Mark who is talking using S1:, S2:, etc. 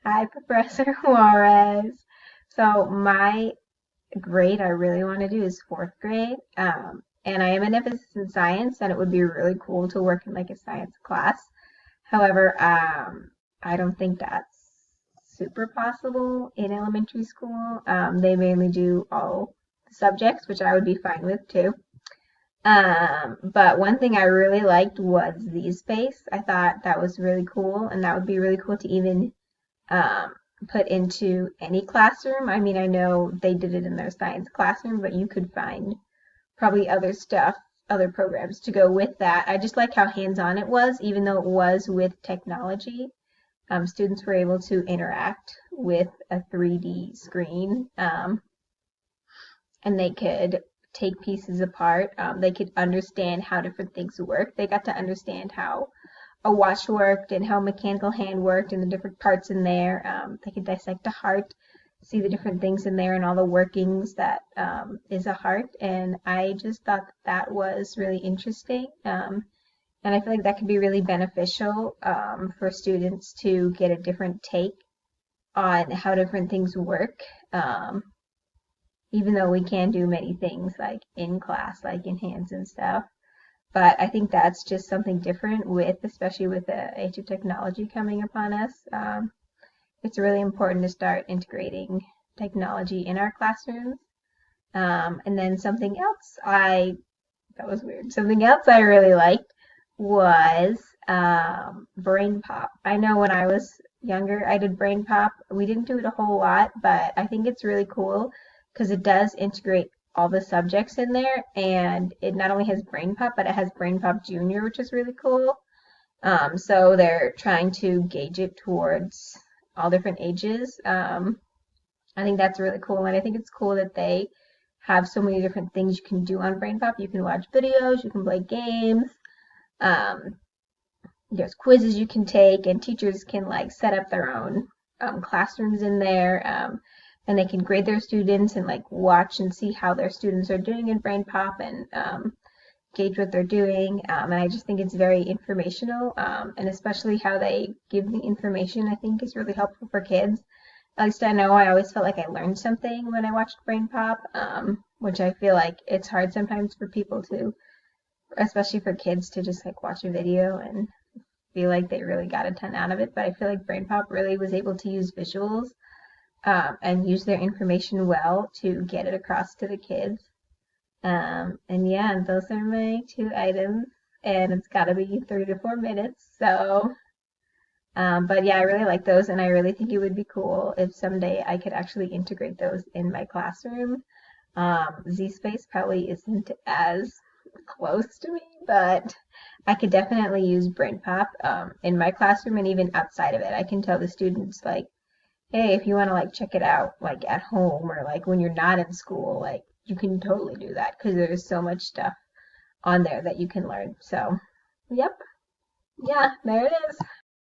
S1: Hi, Professor Juarez. So my grade I really want to do is fourth grade. And I am an emphasis in science, and it would be really cool to work in like a science class. However, I don't think that's super possible in elementary school. They mainly do all the subjects, which I would be fine with too. But one thing I really liked was the space. I thought that was really cool, and that would be really cool to even um, put into any classroom. I mean, I know they did it in their science classroom, but you could find probably other stuff, other programs to go with that. I just like how hands-on it was, even though it was with technology. Students were able to interact with a 3D screen, and they could take pieces apart. They could understand how different things work. They got to understand how a watch worked and how a mechanical hand worked and the different parts in there. They could dissect a heart, see the different things in there and all the workings that is a heart. And I just thought that was really interesting. And I feel like that could be really beneficial for students to get a different take on how different things work. Um, Even though we can do many things like in class, like in hands and stuff. But I think that's just something different especially with the age of technology coming upon us. It's really important to start integrating technology in our classrooms. And then that was weird. Something else I really liked was brain pop. I know when I was younger, I did brain pop. We didn't do it a whole lot, but I think it's really cool because it does integrate all the subjects in there, and it not only has brain pop, but it has brain pop junior, which is really cool. So they're trying to gauge it towards all different ages. I think that's really cool, and I think it's cool that they have so many different things you can do on brain pop. You can watch videos, you can play games. Um, there's quizzes you can take, and teachers can like set up their own classrooms in there, and they can grade their students and like watch and see how their students are doing in brain pop and gauge what they're doing. And I just think it's very informational, and especially how they give the information, I think is really helpful for kids. At least I know I always felt like I learned something when I watched brain pop, which I feel like it's hard sometimes for people to, especially for kids, to just like watch a video and feel like they really got a ton out of it. But I feel like brain pop really was able to use visuals and use their information well to get it across to the kids. And yeah, those are my two items, and it's got to be 3 to 4 minutes. So, but yeah, I really like those, and I really think it would be cool if someday I could actually integrate those in my classroom. Z-Space probably isn't as close to me, but I could definitely use Brain Pop in my classroom and even outside of it. I can tell the students like, hey, if you want to like check it out like at home or like when you're not in school, like you can totally do that because there's so much stuff on there that you can learn. So, yep, yeah, there it is.